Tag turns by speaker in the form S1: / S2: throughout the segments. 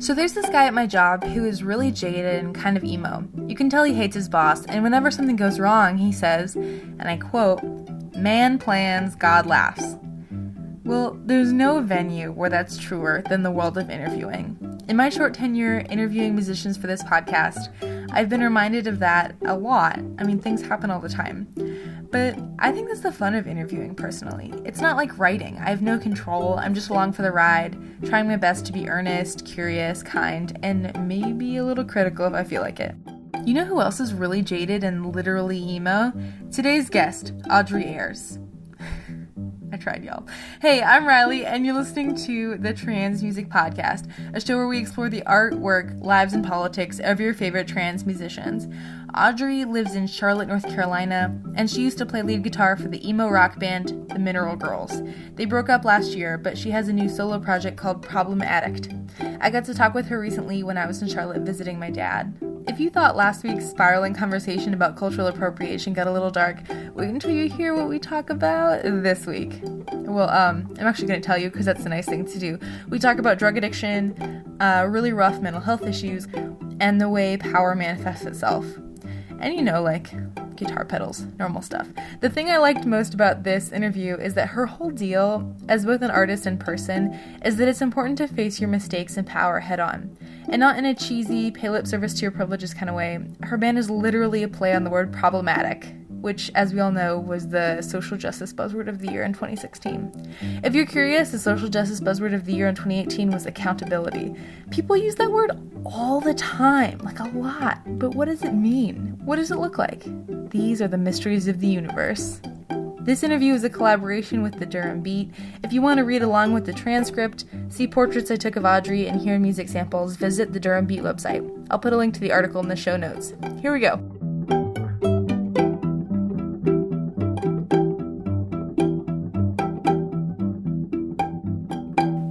S1: So there's this guy at my job who is really jaded and kind of emo. You can tell he hates his boss, and whenever something goes wrong, he says, and I quote, "Man plans, God laughs." Well, there's no venue where that's truer than the world of interviewing. In my short tenure interviewing musicians for this podcast, I've been reminded of that a lot. I mean, things happen all the time. But I think that's the fun of interviewing personally. It's not like writing. I have no control. I'm just along for the ride, trying my best to be earnest, curious, kind, and maybe a little critical if I feel like it. You know who else is really jaded and literally emo? Today's guest, Audrey Ayers. I tried, y'all. Hey, I'm Riley, and you're listening to the Trans Music Podcast, a show where we explore the art, work, lives, and politics of your favorite trans musicians. Audrey lives in Charlotte, North Carolina, and she used to play lead guitar for the emo rock band, the Mineral Girls. They broke up last year, but she has a new solo project called Problem Addict. I got to talk with her recently when I was in Charlotte visiting my dad. If you thought last week's spiraling conversation about cultural appropriation got a little dark, wait until you hear what we talk about this week. Well, I'm actually going to tell you because that's the nice thing to do. We talk about drug addiction, really rough mental health issues, and the way power manifests itself. And like guitar pedals, normal stuff. The thing I liked most about this interview is that her whole deal, as both an artist and person, is that it's important to face your mistakes and power head on. And not in a cheesy, pay lip service to your privileges kind of way. Her band is literally a play on the word problematic, which, as we all know, was the social justice buzzword of the year in 2016. If you're curious, the social justice buzzword of the year in 2018 was accountability. People use that word all the time, like a lot. But what does it mean? What does it look like? These are the mysteries of the universe. This interview is a collaboration with the Durham Beat. If you want to read along with the transcript, see portraits I took of Audrey, and hear music samples, visit the Durham Beat website. I'll put a link to the article in the show notes. Here we go.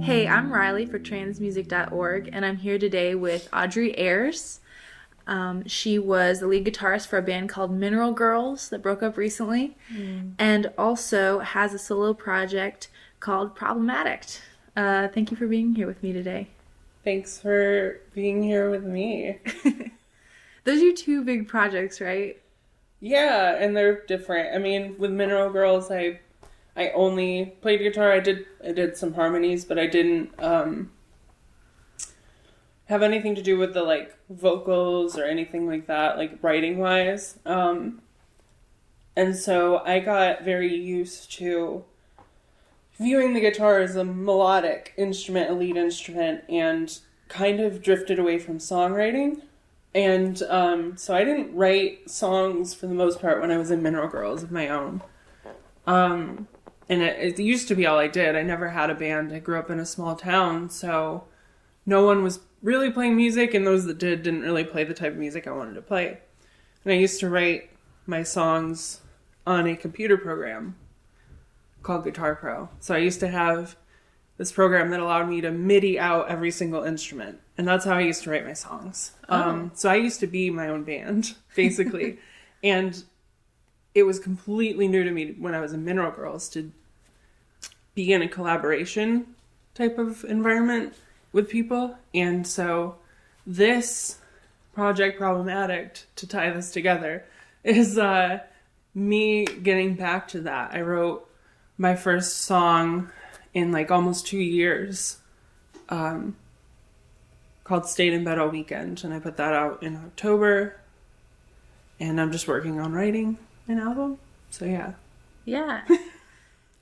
S1: Hey, I'm Riley for transmusic.org, and I'm here today with Audrey Ayers. She was the lead guitarist for a band called Mineral Girls that broke up recently, and also has a solo project called Problem Addict. Thank you for being here with me today.
S2: Thanks for being here with me.
S1: Those are your two big projects, right?
S2: Yeah, and they're different. I mean, with Mineral Girls, I only played guitar. I did some harmonies, but I didn't have anything to do with the vocals or anything like that, writing wise. And so I got very used to viewing the guitar as a melodic instrument, a lead instrument, and kind of drifted away from songwriting. And so I didn't write songs for the most part when I was in Mineral Girls of my own. And it used to be all I did. I never had a band. I grew up in a small town, so no one was really playing music, and those that didn't really play the type of music I wanted to play. And I used to write my songs on a computer program called Guitar Pro. So I used to have this program that allowed me to MIDI out every single instrument, and that's how I used to write my songs. So I used to be my own band, basically. And it was completely new to me when I was in Mineral Girls to be in a collaboration type of environment with people. And so this project, Problem Addict, to tie this together, is me getting back to that. I wrote my first song in almost 2 years, called Stayed in Bed All Weekend, and I put that out in October, and I'm just working on writing an album. So yeah.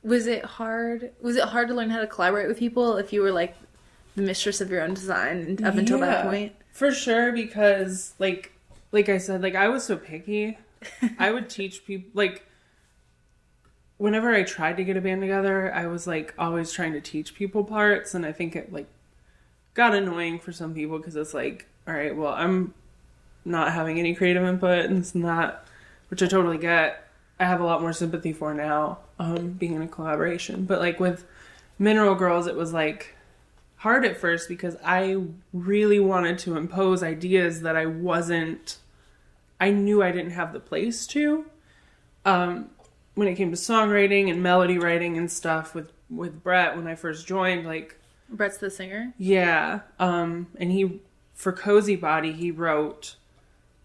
S2: Was it hard to learn how to collaborate with people if you were the mistress of your own design up until that point? For sure, because like I said, I was so picky. I would teach people, whenever I tried to get a band together, I was always trying to teach people parts, and I think it got annoying for some people because it's all right, well, I'm not having any creative input, and it's not, which I totally get. I have a lot more sympathy for now, being in a collaboration. But with Mineral Girls, it was hard at first because I really wanted to impose ideas that I knew I didn't have the place to. When it came to songwriting and melody writing and stuff with Brett, when I first joined,
S1: Brett's the singer?
S2: Yeah. And for Cozy Body, he wrote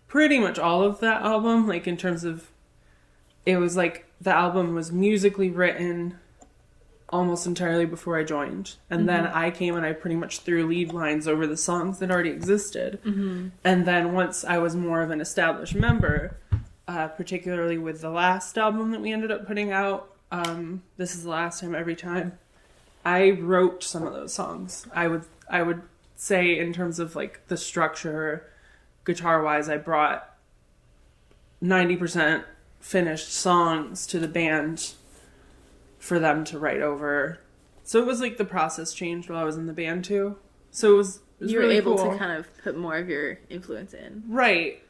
S2: pretty much all of that album, like in terms of, it was like the album was musically written almost entirely before I joined. And then I came and I pretty much threw lead lines over the songs that already existed. And then once I was more of an established member, particularly with the last album that we ended up putting out, This Is the Last Time Every Time, I wrote some of those songs. I would say in terms of like the structure, guitar-wise, I brought 90% finished songs to the band for them to write over. So it was like the process changed while I was in the band too. So it was
S1: you were
S2: really
S1: able
S2: cool
S1: to kind of put more of your influence in.
S2: Right.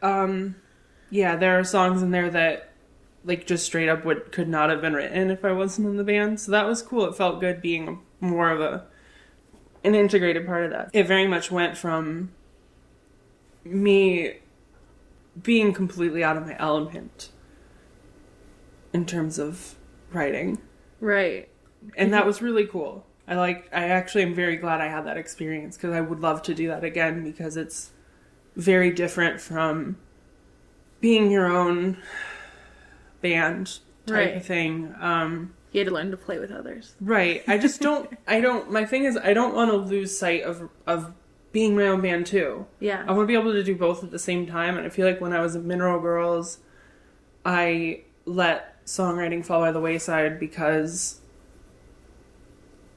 S2: Yeah, there are songs in there that like just straight up could not have been written if I wasn't in the band. So that was cool. It felt good being more of an integrated part of that. It very much went from me being completely out of my element in terms of writing.
S1: Right.
S2: And that was really cool. I actually am very glad I had that experience, because I would love to do that again, because it's very different from being your own band type of thing.
S1: You had to learn to play with others.
S2: Right. I just my thing is, I don't want to lose sight of being my own band too.
S1: Yeah.
S2: I want to be able to do both at the same time. And I feel like when I was in Mineral Girls, I let songwriting fall by the wayside because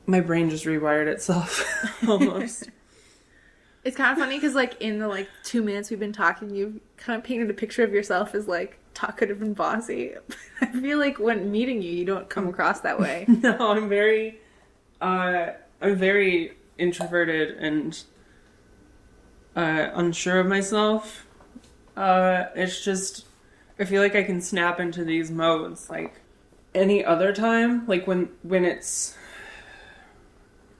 S2: my brain just rewired itself almost.
S1: It's kind of funny because like in the like 2 minutes we've been talking, you've kind of painted a picture of yourself as like talkative and bossy. I feel like when meeting you don't come across that way.
S2: No, I'm very introverted and unsure of myself. It's just, I feel like I can snap into these modes like any other time, like when it's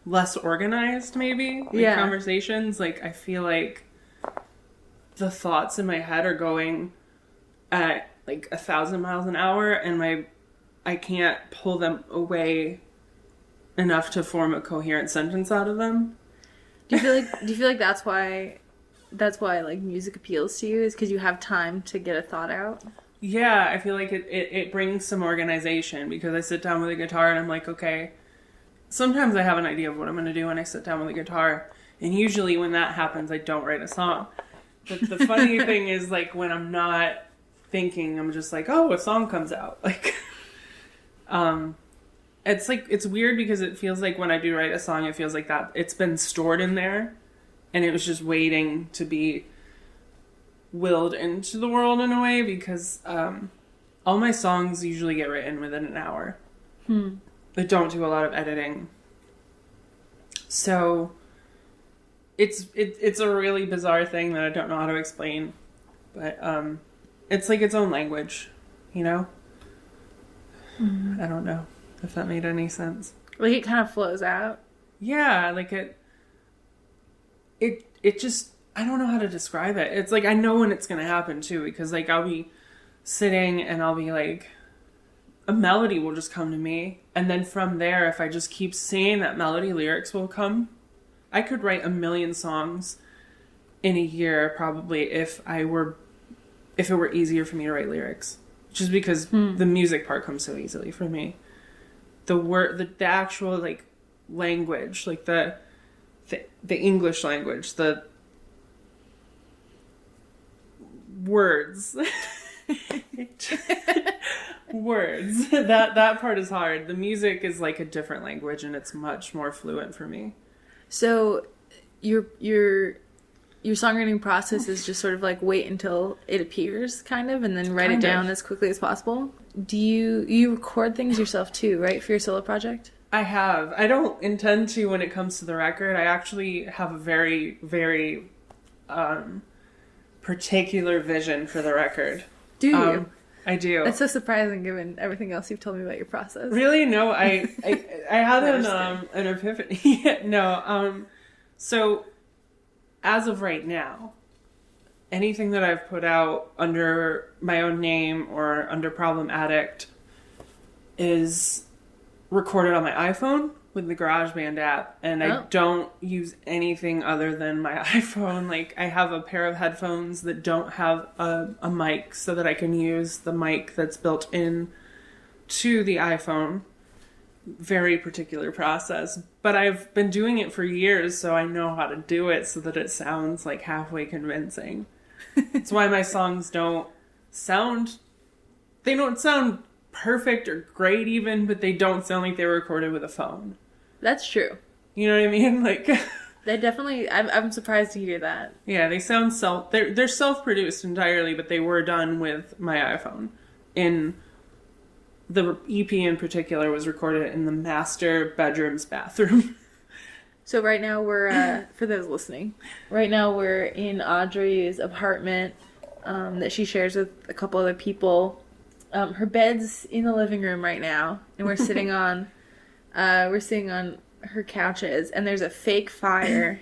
S2: less organized, maybe, like conversations, like I feel like the thoughts in my head are going at like 1,000 miles an hour, and I can't pull them away enough to form a coherent sentence out of them.
S1: Do you feel like that's why like music appeals to you, is because you have time to get a thought out?
S2: Yeah, I feel like it brings some organization, because I sit down with a guitar and I'm like, okay, sometimes I have an idea of what I'm going to do when I sit down with a guitar, and usually when that happens, I don't write a song. But the funny thing is, like, when I'm not thinking, I'm just like, oh, a song comes out. Like, it's weird, because it feels like when I do write a song, it feels like that it's been stored in there, and it was just waiting to be willed into the world in a way, because all my songs usually get written within an hour. I don't do a lot of editing. So it's a really bizarre thing that I don't know how to explain. But it's like its own language, you know? I don't know if that made any sense.
S1: Like it kind of flows out.
S2: Yeah, like it just, I don't know how to describe it. It's like I know when it's going to happen too, because like I'll be sitting and I'll be like, a melody will just come to me, and then from there, if I just keep singing that melody, lyrics will come. I could write 1 million songs in a year, probably, if it were easier for me to write lyrics. Just because the music part comes so easily for me. The actual like language, like the English language, the words. Words. That part is hard. The music is like a different language, and it's much more fluent for me.
S1: So your songwriting process is just sort of like wait until it appears, kind of, and then write it down as quickly as possible. Do you record things yourself too, right, for your solo project?
S2: I have. I don't intend to when it comes to the record. I actually have a very, very particular vision for the record. Do
S1: you?
S2: I do.
S1: That's so surprising given everything else you've told me about your process.
S2: Really? No, I had an epiphany. No. So as of right now, anything that I've put out under my own name or under Problem Addict is recorded on my iPhone with the GarageBand app, and I don't use anything other than my iPhone. Like, I have a pair of headphones that don't have a mic so that I can use the mic that's built in to the iPhone. Very particular process, but I've been doing it for years, so I know how to do it so that it sounds like halfway convincing. That's why my songs don't sound perfect or great even, but they don't sound like they were recorded with a phone.
S1: That's true.
S2: You know what I mean? Like,
S1: they definitely, I'm surprised to hear that.
S2: Yeah, they sound they're self-produced entirely, but they were done with my iPhone. The EP in particular was recorded in the master bedroom's bathroom.
S1: So right now we're, for those listening, right now we're in Audrey's apartment that she shares with a couple other people. Her bed's in the living room right now, and we're sitting on her couches, and there's a fake fire.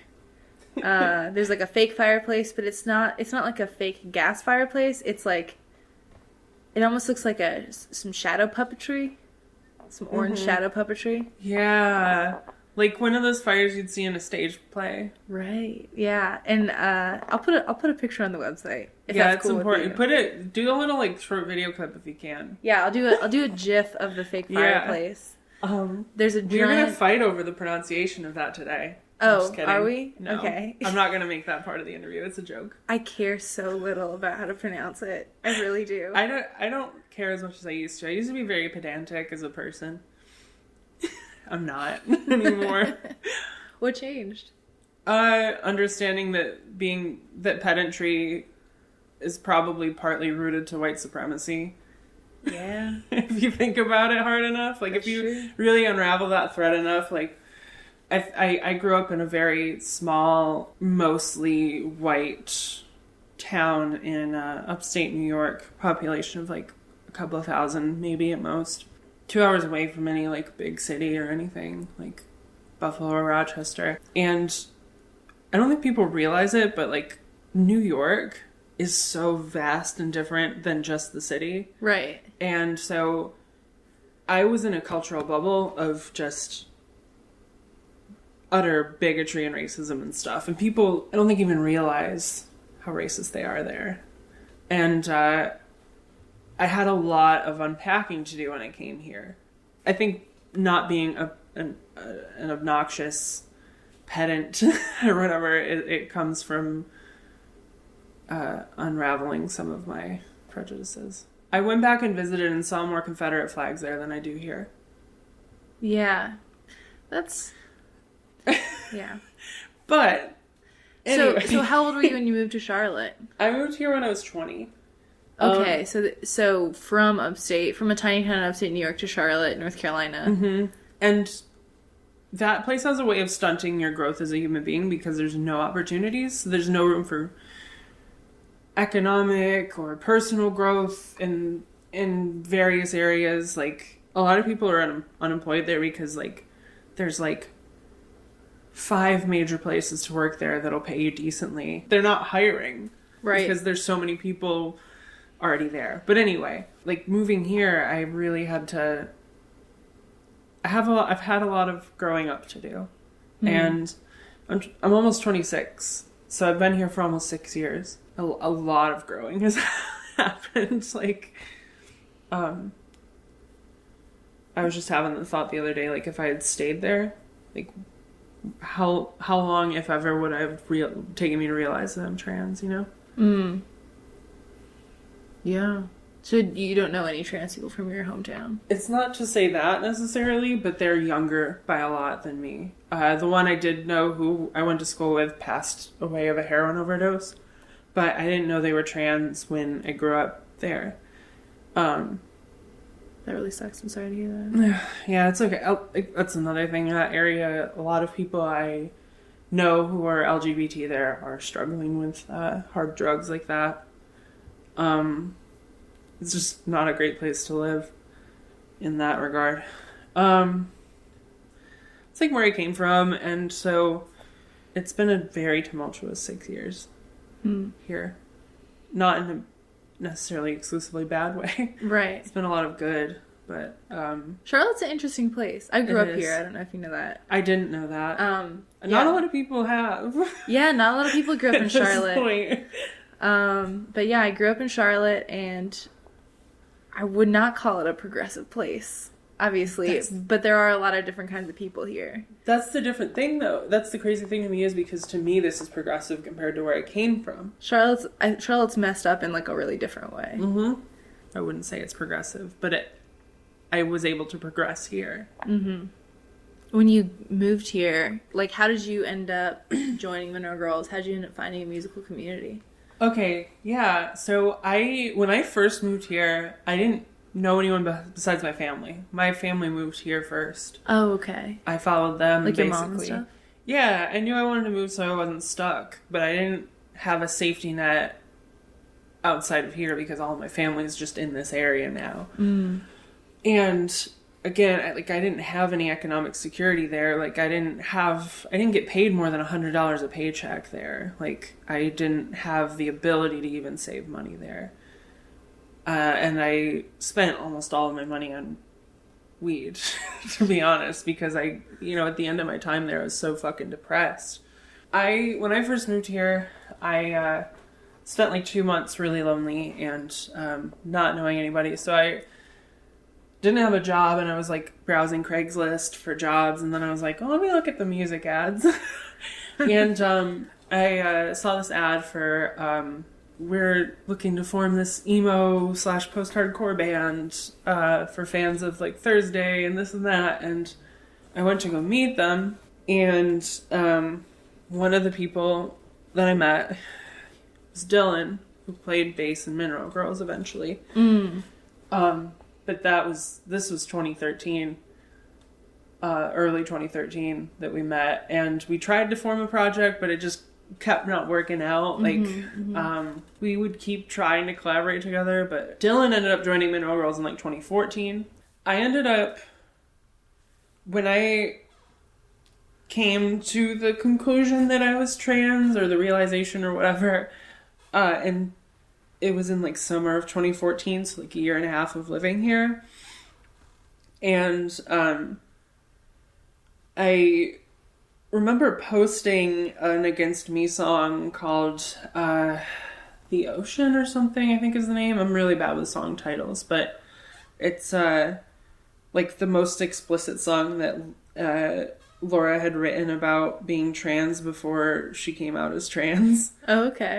S1: There's like a fake fireplace, but it's not like a fake gas fireplace. It's like, it almost looks like some shadow puppetry, some orange shadow puppetry.
S2: Yeah, like one of those fires you'd see in a stage play.
S1: Right. Yeah, and I'll put a picture on the website. If that's cool.
S2: Important. Do a little like short video clip if you can.
S1: Yeah, I'll do a GIF of the fake fireplace. There's a giant...
S2: We're gonna fight over the pronunciation of that today.
S1: Oh, are we?
S2: No.
S1: Okay.
S2: I'm not gonna make that part of the interview. It's a joke.
S1: I care so little about how to pronounce it. I really do.
S2: I don't care as much as I used to. I used to be very pedantic as a person. I'm not anymore.
S1: What changed?
S2: Understanding that pedantry is probably partly rooted to white supremacy.
S1: Yeah.
S2: If you think about it hard enough, like if you really unravel that thread enough, like I grew up in a very small, mostly white town in upstate New York, population of like a couple of thousand, maybe at most. 2 hours away from any like big city or anything like Buffalo or Rochester. And I don't think people realize it, but like New York is so vast and different than just the city.
S1: Right.
S2: And so I was in a cultural bubble of just utter bigotry and racism and stuff. And people, I don't think, even realize how racist they are there. And I had a lot of unpacking to do when I came here. I think not being an obnoxious pedant or whatever, it comes from unraveling some of my prejudices. I went back and visited and saw more Confederate flags there than I do here.
S1: Yeah. That's... Yeah.
S2: But... Anyway.
S1: So how old were you when you moved to Charlotte?
S2: I moved here when I was 20.
S1: Okay, so from a tiny town in upstate New York to Charlotte, North Carolina.
S2: Mm-hmm. And that place has a way of stunting your growth as a human being because there's no opportunities. So there's no room for economic or personal growth in various areas. Like, a lot of people are unemployed there because, like, there's, like, 5 major places to work there that'll pay you decently. They're not hiring.
S1: Right.
S2: Because there's so many people already there. But anyway, like, moving here, I really had to... I've had a lot of growing up to do. Mm-hmm. And I'm almost 26. So I've been here for almost 6 years. A lot of growing has happened. Like, I was just having the thought the other day, like, if I had stayed there, like, how long, if ever, would I have taken me to realize that I'm trans, you know?
S1: Mm. Yeah. So you don't know any trans people from your hometown?
S2: It's not to say that necessarily, but they're younger by a lot than me. The one I did know who I went to school with passed away of a heroin overdose, but I didn't know they were trans when I grew up there.
S1: That really sucks. I'm sorry to hear that.
S2: Yeah, it's okay. That's another thing in that area. A lot of people I know who are LGBT there are struggling with hard drugs like that. It's just not a great place to live in that regard. It's like where I came from, and so it's been a very tumultuous 6 years here. Not in a necessarily exclusively bad way.
S1: Right.
S2: It's been a lot of good. But
S1: Charlotte's an interesting place. I grew up
S2: is.
S1: here. I don't know if you know that.
S2: I didn't know that.
S1: Yeah.
S2: A lot of people have.
S1: Yeah, not a lot of people grew up in
S2: At
S1: Charlotte.
S2: this point.
S1: But yeah, I grew up in Charlotte, and I would not call it a progressive place, obviously. But there are a lot of different kinds of people here.
S2: That's the different thing, though. That's the crazy thing to me, is because to me this is progressive compared to where I came from.
S1: Charlotte's messed up in like a really different way.
S2: Mm-hmm. I wouldn't say it's progressive, but I was able to progress here.
S1: Mm-hmm. When you moved here, like, how did you end up joining Monroe Girls? How did you end up finding a musical community?
S2: Okay, yeah. So when I first moved here, I didn't know anyone besides my family. My family moved here first.
S1: Oh, okay.
S2: I followed them,
S1: like
S2: basically.
S1: Your mom and stuff?
S2: Yeah, I knew I wanted to move so I wasn't stuck, but I didn't have a safety net outside of here because all of my family is just in this area now.
S1: Mm.
S2: And again, I didn't have any economic security there. Like, I didn't get paid more than $100 a paycheck there. Like, I didn't have the ability to even save money there. And I spent almost all of my money on weed, to be honest, because at the end of my time there, I was so fucking depressed. When I first moved here, I spent like 2 months really lonely and not knowing anybody. So I didn't have a job, and I was like browsing Craigslist for jobs, and then I was like, oh, let me look at the music ads. And I saw this ad for we're looking to form this emo / post-hardcore band for fans of like Thursday and this and that. And I went to go meet them, and one of the people that I met was Dylan, who played bass in Mineral Girls eventually.
S1: Mm.
S2: But this was 2013, early 2013 that we met, and we tried to form a project, but it just kept not working out. We would keep trying to collaborate together, but Dylan ended up joining Mineral Girls in like 2014. When I came to the conclusion that I was trans, or the realization or whatever, and it was in like summer of 2014, so like a year and a half of living here. And I remember posting an Against Me song called The Ocean or something, I think is the name. I'm really bad with song titles, but it's like the most explicit song that Laura had written about being trans before she came out as trans.
S1: Oh, okay.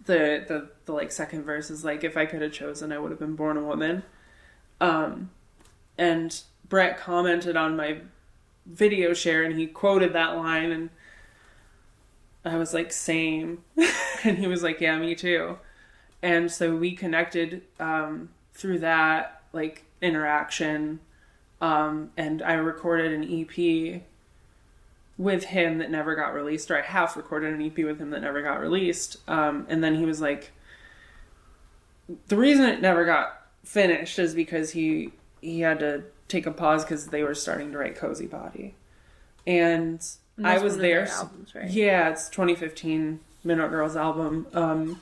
S2: The like second verse is like, if I could have chosen, I would have been born a woman. And Brett commented on my video share, and he quoted that line, and I was like, same. And he was like, yeah, me too. And so we connected through that like interaction, and I recorded an EP with him that never got released, or I half recorded an EP with him that never got released. And then he was like, the reason it never got finished is because he had to take a pause because they were starting to write Cozy Body. And I was there.
S1: Albums, right?
S2: Yeah, it's 2015 Mineral Girls album.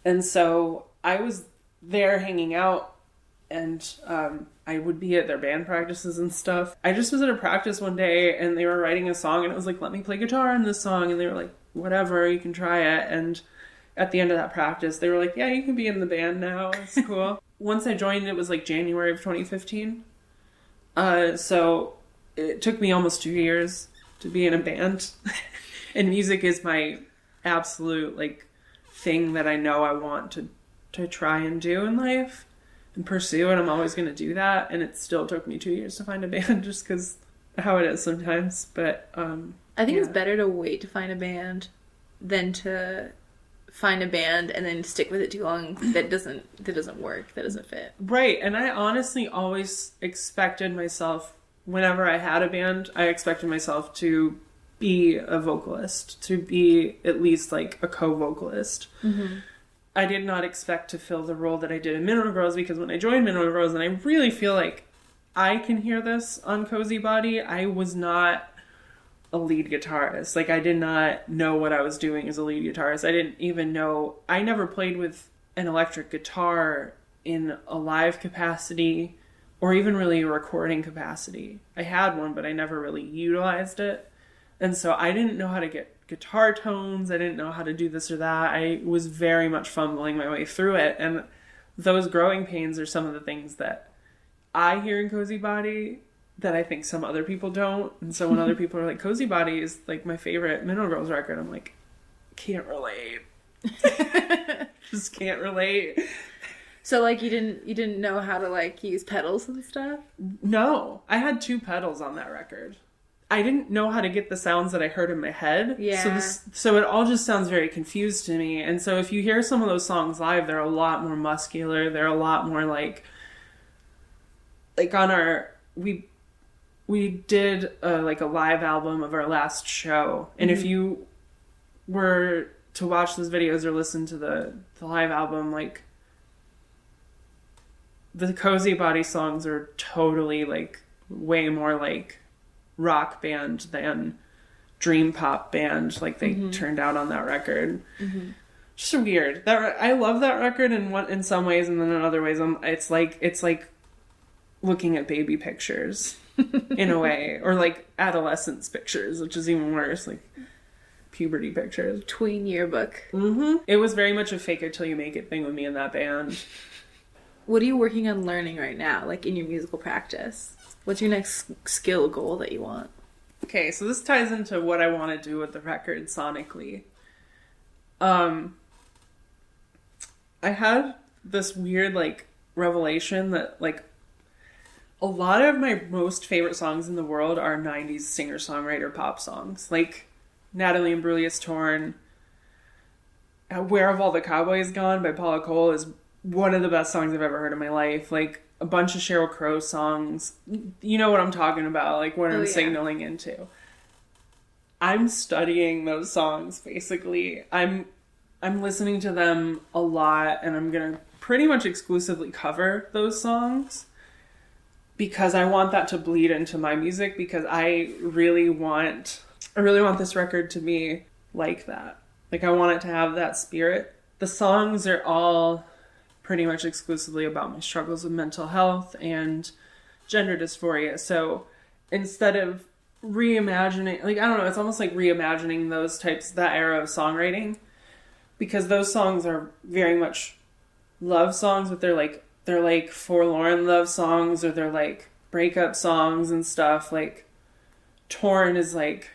S2: And so I was there hanging out, and I would be at their band practices and stuff. I just was at a practice one day, and they were writing a song, and it was like, let me play guitar in this song. And they were like, whatever, you can try it. And at the end of that practice, they were like, yeah, you can be in the band now. It's cool. Once I joined, it was like January of 2015. So it took me almost 2 years to be in a band. And music is my absolute like thing that I know I want to try and do in life and pursue, and I'm always going to do that. And it still took me 2 years to find a band, just because how it is sometimes. But
S1: I think it's better to wait to find a band than to find a band and then stick with it too long that doesn't work, that doesn't fit.
S2: Right. And I honestly always expected myself, whenever I had a band, I expected myself to be a vocalist, to be at least like a co-vocalist. Mm-hmm. I did not expect to fill the role that I did in Mineral Girls, because when I joined Mineral Girls, and I really feel like I can hear this on Cozy Body, I was not a lead guitarist. Like, I did not know what I was doing as a lead guitarist. I didn't even know, I never played with an electric guitar in a live capacity. or even really a recording capacity. I had one, but I never really utilized it. And so I didn't know how to get guitar tones. I didn't know how to do this or that. I was very much fumbling my way through it. And those growing pains are some of the things that I hear in Cozy Body that I think some other people don't. And so when other people are like, Cozy Body is like my favorite Mineral Girls record, I'm like, can't relate. Just can't relate.
S1: So like you didn't know how to like use pedals and stuff?
S2: No, I had 2 pedals on that record. I didn't know how to get the sounds that I heard in my head.
S1: Yeah.
S2: So it all just sounds very confused to me. And so if you hear some of those songs live, they're a lot more muscular. They're a lot more like on our, we did like a live album of our last show. And if you were to watch those videos or listen to the live album, like the Cozy Body songs are totally like way more like rock band than dream pop band like they turned out on that record. Just weird. I love that record in some ways, and then in other ways it's like looking at baby pictures in a way, or like adolescence pictures, which is even worse, like puberty pictures.
S1: Tween yearbook.
S2: It was very much a fake it till you make it thing with me in that band.
S1: What are you working on learning right now, like in your musical practice? What's your next skill goal that you want?
S2: Okay, so this ties into what I want to do with the record sonically. I had this weird, like, revelation that, like, a lot of my most favorite songs in the world are 90s singer-songwriter pop songs. Like, Natalie Imbruglia's Torn, Where Have All the Cowboys Gone by Paula Cole is one of the best songs I've ever heard in my life. Like, a bunch of Sheryl Crow songs. You know what I'm talking about, like what I'm signaling into. I'm studying those songs, basically. I'm listening to them a lot, and I'm going to pretty much exclusively cover those songs because I want that to bleed into my music, because I really want this record to be like that. Like, I want it to have that spirit. The songs are all pretty much exclusively about my struggles with mental health and gender dysphoria. So instead of reimagining, like, I don't know, it's almost like reimagining that era of songwriting, because those songs are very much love songs, but they're like forlorn love songs, or they're like breakup songs and stuff. Like, Torn is like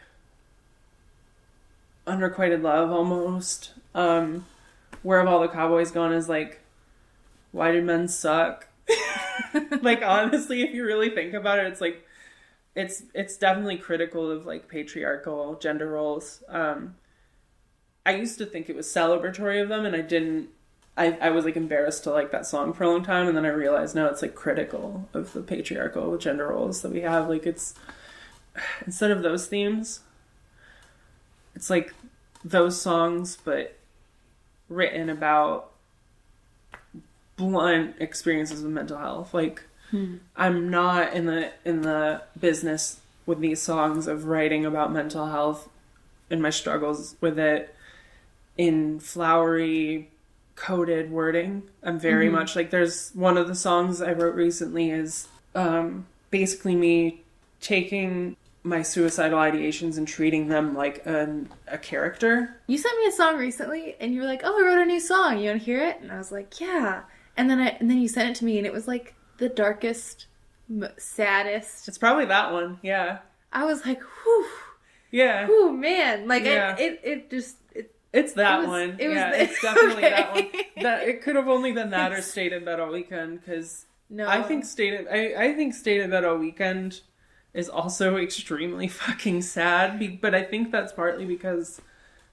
S2: unrequited love almost. Where Have All the Cowboys Gone is like, why do men suck? Like, honestly, if you really think about it, it's like, it's definitely critical of like patriarchal gender roles. I used to think it was celebratory of them, and I was like embarrassed to like that song for a long time, and then I realized no, it's like critical of the patriarchal gender roles that we have. Like, it's, instead of those themes, it's like those songs, but written about blunt experiences with mental health. Like, I'm not in the business with these songs of writing about mental health and my struggles with it in flowery, coded wording. I'm very much like, there's one of the songs I wrote recently is basically me taking my suicidal ideations and treating them like a character.
S1: You sent me a song recently, and you were like, "Oh, I wrote a new song. You want to hear it?" And I was like, "Yeah." And then you sent it to me, and it was like the darkest, saddest.
S2: It's probably that one. Yeah.
S1: I was like, "Whew."
S2: Yeah.
S1: Whew, man. Like,
S2: yeah. It's that one. It's definitely that one. That it could have only been that or Stayed in Bed All Weekend, because
S1: no,
S2: I think Stayed in Bed All Weekend is also extremely fucking sad. But I think that's partly because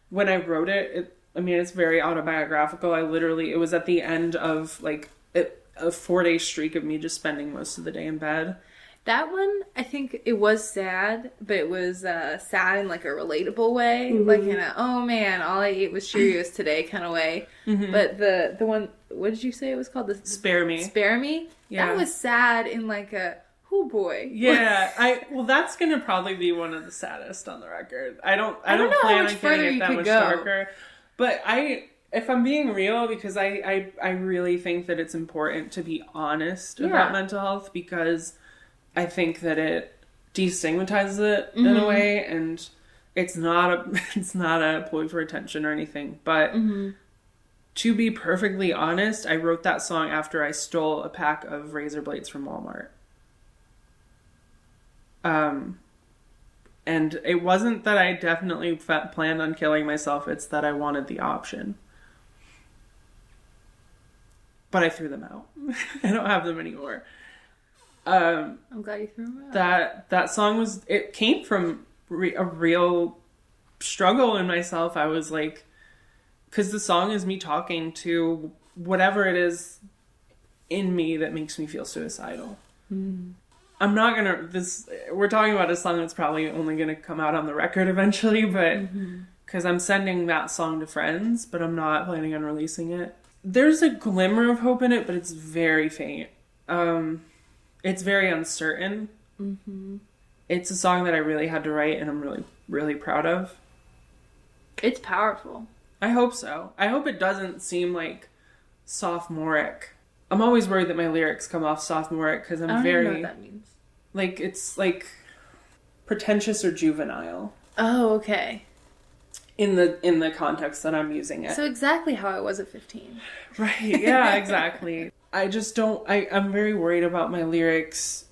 S2: when I wrote it, it's very autobiographical. It was at the end of like a 4-day streak of me just spending most of the day in bed.
S1: That one, I think it was sad, but it was sad in like a relatable way, like in a, oh man, all I ate was Cheerios today kind of way. But the one, what did you say it was called?
S2: Spare Me.
S1: Spare Me? Yeah. That was sad in like a, oh boy.
S2: Yeah, that's gonna probably be one of the saddest on the record. I don't
S1: know
S2: plan
S1: how much
S2: on
S1: further
S2: getting it
S1: you
S2: that
S1: could
S2: much
S1: go.
S2: darker. But if I'm being real, because I really think that it's important to be honest about mental health, because I think that it destigmatizes it in a way, and it's not a ploy for attention or anything. But to be perfectly honest, I wrote that song after I stole a pack of razor blades from Walmart. And it wasn't that I definitely planned on killing myself, it's that I wanted the option. But I threw them out. I don't have them anymore.
S1: I'm glad you threw them out.
S2: That song it came from a real struggle in myself. I was like, because the song is me talking to whatever it is in me that makes me feel suicidal. I'm not we're talking about a song that's probably only gonna come out on the record eventually, but because I'm sending that song to friends, but I'm not planning on releasing it. There's a glimmer of hope in it, but it's very faint. It's very uncertain. It's a song that I really had to write, and I'm really, really proud of.
S1: It's powerful.
S2: I hope so. I hope it doesn't seem like sophomoric. I'm always worried that my lyrics come off sophomoric, because I'm very... I don't know what that means. Like, it's like pretentious or juvenile.
S1: Oh, okay.
S2: In the context that I'm using it.
S1: So exactly how I was at 15.
S2: Right, yeah, exactly. I just don't... I'm very worried about my lyrics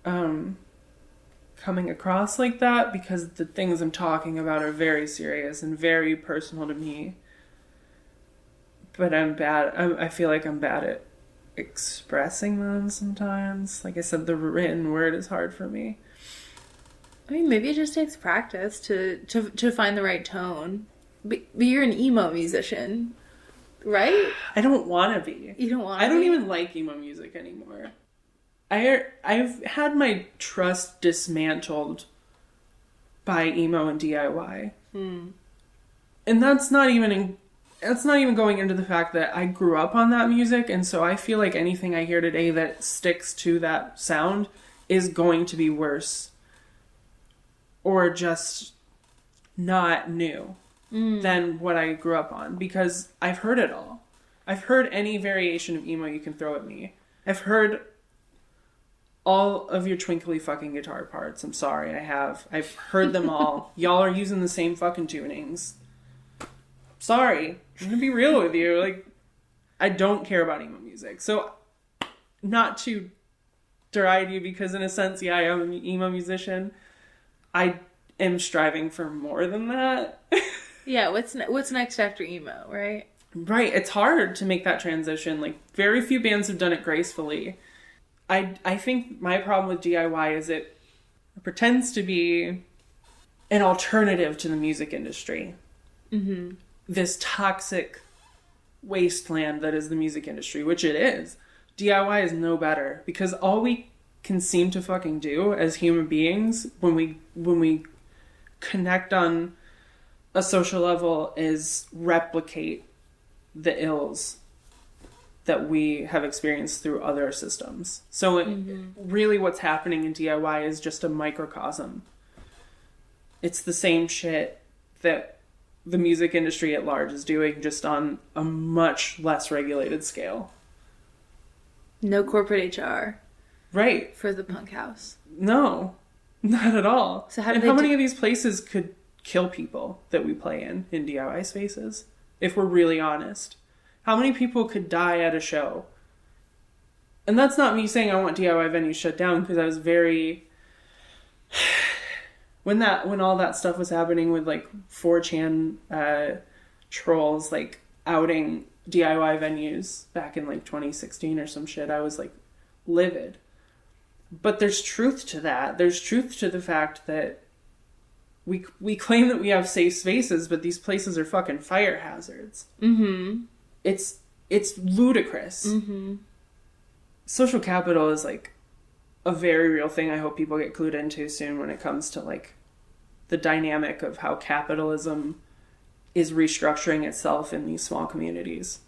S2: coming across like that, because the things I'm talking about are very serious and very personal to me. But I'm bad... I feel like I'm bad at expressing them sometimes. Like I said, the written word is hard for me.
S1: I mean, maybe it just takes practice to find the right tone. But you're an emo musician, right?
S2: I don't want to be.
S1: You don't want to
S2: I don't even like emo music anymore. I've had my trust dismantled by emo and DIY. And that's not even going into the fact that I grew up on that music, and so I feel like anything I hear today that sticks to that sound is going to be worse. Or just not new than what I grew up on, because I've heard it all. I've heard any variation of emo you can throw at me. I've heard all of your twinkly fucking guitar parts. I'm sorry, I have. I've heard them all. Y'all are using the same fucking tunings. Sorry. I'm gonna be real with you. Like, I don't care about emo music. So, not to deride you, because in a sense, yeah, I am an emo musician. I am striving for more than that.
S1: Yeah, what's next after emo, right?
S2: Right, it's hard to make that transition. Like, very few bands have done it gracefully. I think my problem with DIY is it pretends to be an alternative to the music industry. This toxic wasteland that is the music industry, which it is. DIY is no better, because all we can seem to fucking do as human beings when we connect on a social level is replicate the ills that we have experienced through other systems. So really what's happening in DIY is just a microcosm. It's the same shit that the music industry at large is doing, just on a much less regulated scale.
S1: No corporate HR.
S2: Right.
S1: For the punk house.
S2: No, not at all.
S1: So
S2: how many of these places could kill people that we play in DIY spaces? If we're really honest. How many people could die at a show? And that's not me saying I want DIY venues shut down, because I was very... when all that stuff was happening with, like, 4chan trolls, like, outing DIY venues back in, like, 2016 or some shit, I was, like, livid. But there's truth to that. There's truth to the fact that we claim that we have safe spaces, but these places are fucking fire hazards. It's ludicrous. Social capital is, like, a very real thing I hope people get clued into soon when it comes to, like, the dynamic of how capitalism is restructuring itself in these small communities.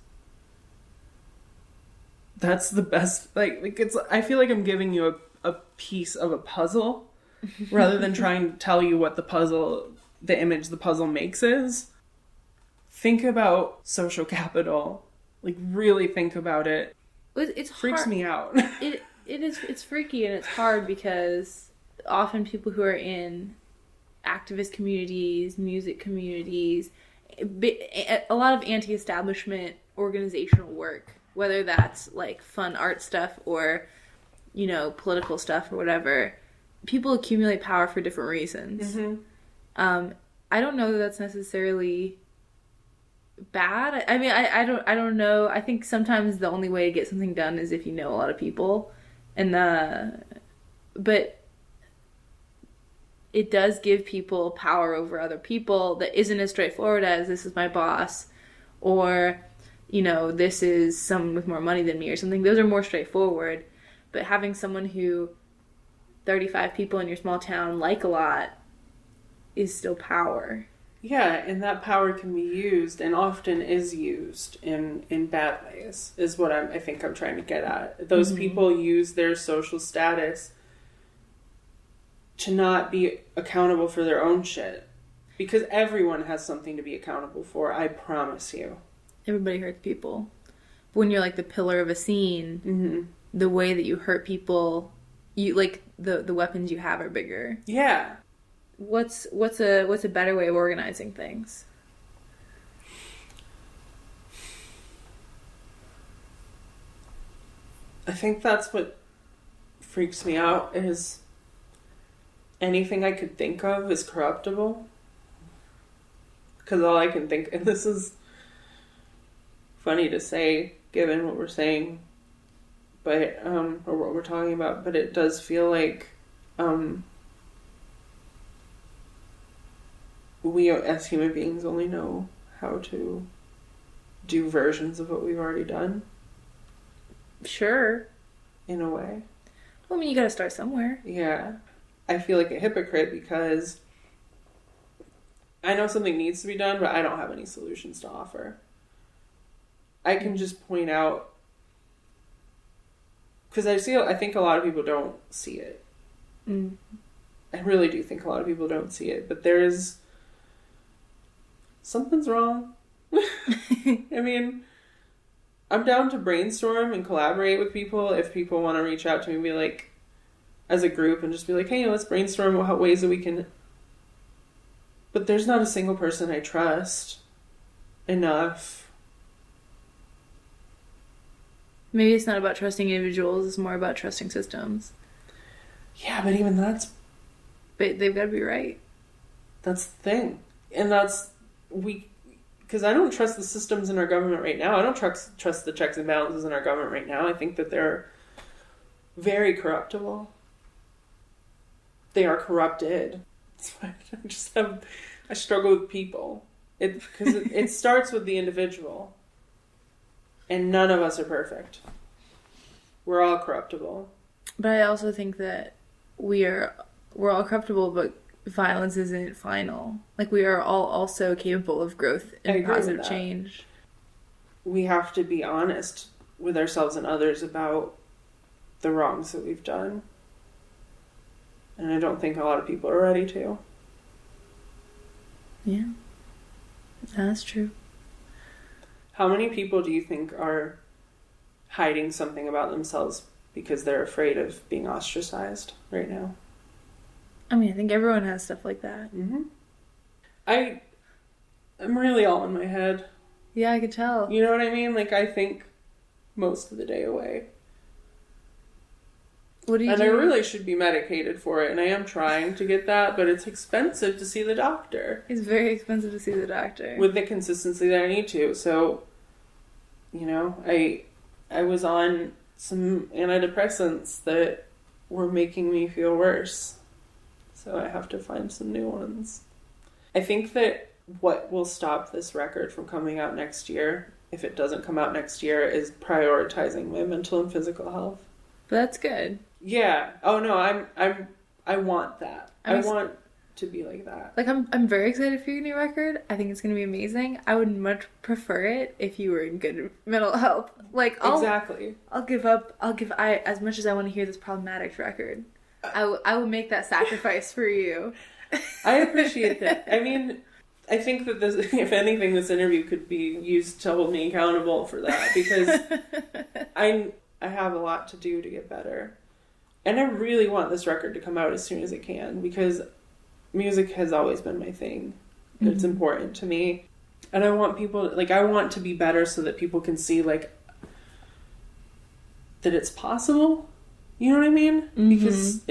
S2: That's the best, like it's, I feel like I'm giving you a piece of a puzzle rather than trying to tell you what the image the puzzle makes is. think about social capital. Like, really think about it.
S3: It's
S2: freaks
S3: hard.
S2: me out.
S3: It's freaky and it's hard because often people who are in activist communities, music communities, a lot of anti-establishment organizational work, whether that's like fun art stuff or, you know, political stuff or whatever, people accumulate power for different reasons.
S2: Mm-hmm.
S3: I don't know that that's necessarily bad. I mean, I don't know. I think sometimes the only way to get something done is if you know a lot of people, but it does give people power over other people that isn't as straightforward as this is my boss, or, you know, this is someone with more money than me or something. Those are more straightforward. But having someone who 35 people in your small town like a lot is still power.
S2: Yeah, and that power can be used, and often is used in bad ways, is what I think I'm trying to get at. Those people use their social status to not be accountable for their own shit. Because everyone has something to be accountable for, I promise you.
S3: Everybody hurts people. But when you're like the pillar of a scene, the way that you hurt people, you like the weapons you have are bigger.
S2: Yeah.
S3: What's a better way of organizing things?
S2: I think that's what freaks me out, is anything I could think of is corruptible. Because all I can think, and this is funny to say given what we're saying, but or what we're talking about, but it does feel like we as human beings only know how to do versions of what we've already done.
S3: Sure.
S2: In a way.
S3: Well, I mean, you gotta start somewhere.
S2: Yeah. I feel like a hypocrite because I know something needs to be done, but I don't have any solutions to offer. I can just point out, because I think a lot of people don't see it. I really do think a lot of people don't see it, but something's wrong. I mean, I'm down to brainstorm and collaborate with people if people want to reach out to me and be like, as a group, and just be like, hey, let's brainstorm what ways that we can. But there's not a single person I trust enough.
S3: Maybe it's not about trusting individuals, it's more about trusting systems.
S2: Yeah, but even that's...
S3: But they've got to be right.
S2: That's the thing. And because I don't trust the systems in our government right now. I don't trust the checks and balances in our government right now. I think that they're very corruptible. They are corrupted. That's why I struggle with people. Because it starts with the individual. And none of us are perfect. We're all corruptible.
S3: But I also think that we're all corruptible, but violence isn't final. Like, we are all also capable of growth and positive change.
S2: We have to be honest with ourselves and others about the wrongs that we've done. And I don't think a lot of people are ready to.
S3: Yeah. That's true.
S2: How many people do you think are hiding something about themselves because they're afraid of being ostracized right now?
S3: I mean, I think everyone has stuff like that.
S2: Mm-hmm. I'm really all in my head.
S3: Yeah, I could tell.
S2: You know what I mean? Like, I think most of the day away.
S3: What do you
S2: do?
S3: I
S2: really should be medicated for it, and I am trying to get that, but it's expensive to see the doctor.
S3: It's very expensive to see the doctor.
S2: With the consistency that I need to. So, you know, I was on some antidepressants that were making me feel worse. So I have to find some new ones. I think that what will stop this record from coming out next year, if it doesn't come out next year, is prioritizing my mental and physical health.
S3: But that's good.
S2: Yeah. Oh no, I want that. I want to be like that.
S3: Like, I'm very excited for your new record. I think it's going to be amazing. I would much prefer it if you were in good mental health. Like,
S2: exactly.
S3: As much as I want to hear this Problem Addict record, I will make that sacrifice for you.
S2: I appreciate that. I mean, I think that this, if anything, this interview could be used to hold me accountable for that, because I have a lot to do to get better. And I really want this record to come out as soon as it can, because music has always been my thing. Mm-hmm. It's important to me. And I want people, like, I want to be better so that people can see, like, that it's possible. You know what I mean? Mm-hmm. Because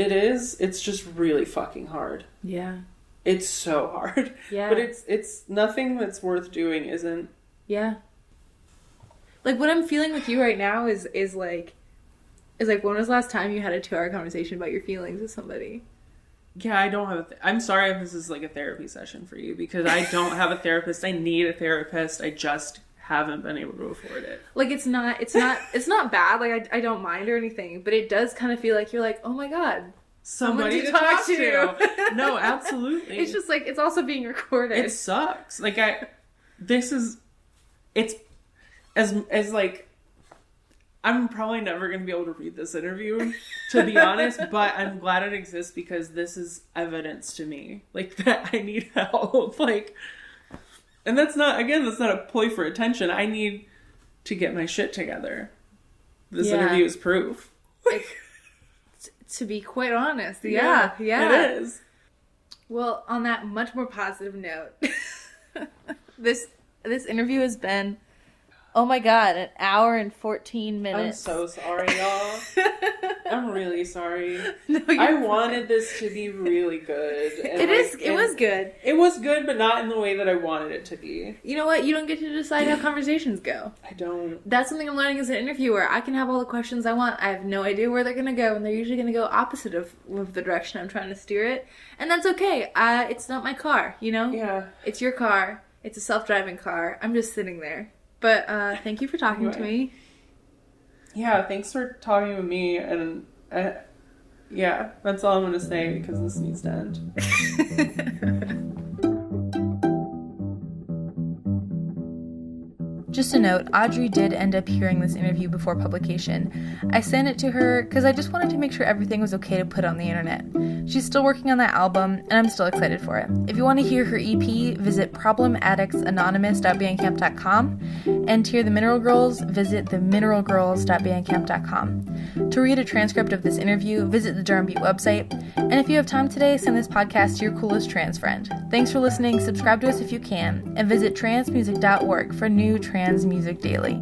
S2: it's just really fucking hard.
S3: Yeah.
S2: It's so hard.
S3: Yeah.
S2: But it's nothing that's worth doing isn't.
S3: Yeah. Like, what I'm feeling with you right now is like, when was the last time you had a 2-hour conversation about your feelings with somebody?
S2: Yeah, I don't have I'm sorry if this is like a therapy session for you, because I don't have a therapist. I need a therapist. I just haven't been able to afford it.
S3: Like, it's not bad. Like, I don't mind or anything, but it does kind of feel like you're like, oh my God.
S2: Somebody to talk to. No, absolutely.
S3: It's just like, it's also being recorded.
S2: It sucks. Like, it's as like, I'm probably never going to be able to read this interview, to be honest, but I'm glad it exists, because this is evidence to me, like, that I need help. Like, and that's not a ploy for attention. I need to get my shit together. This interview is proof.
S3: To be quite honest. Yeah.
S2: It is.
S3: Well, on that much more positive note, this interview has been, oh my God, 1 hour and 14 minutes.
S2: I'm so sorry, y'all. I'm really sorry.
S3: No,
S2: I wanted this to be really good. And
S3: it was good.
S2: It was good, but not in the way that I wanted it to be.
S3: You know what? You don't get to decide how conversations go.
S2: I don't.
S3: That's something I'm learning as an interviewer. I can have all the questions I want. I have no idea where they're going to go, and they're usually going to go opposite of the direction I'm trying to steer it. And that's okay. It's not my car, you know?
S2: Yeah.
S3: It's your car. It's a self-driving car. I'm just sitting there. But thank you for talking to me.
S2: Yeah, thanks for talking with me. And yeah, that's all I'm going to say, because this needs to end.
S1: Just a note, Audrey did end up hearing this interview before publication. I sent it to her because I just wanted to make sure everything was okay to put on the internet. She's still working on that album, and I'm still excited for it. If you want to hear her EP, visit problemaddictsanonymous.bandcamp.com, and to hear the Mineral Girls, visit themineralgirls.bandcamp.com. To read a transcript of this interview, visit the Drum Beat website, and if you have time today, send this podcast to your coolest trans friend. Thanks for listening, subscribe to us if you can, and visit transmusic.org for new trans music daily.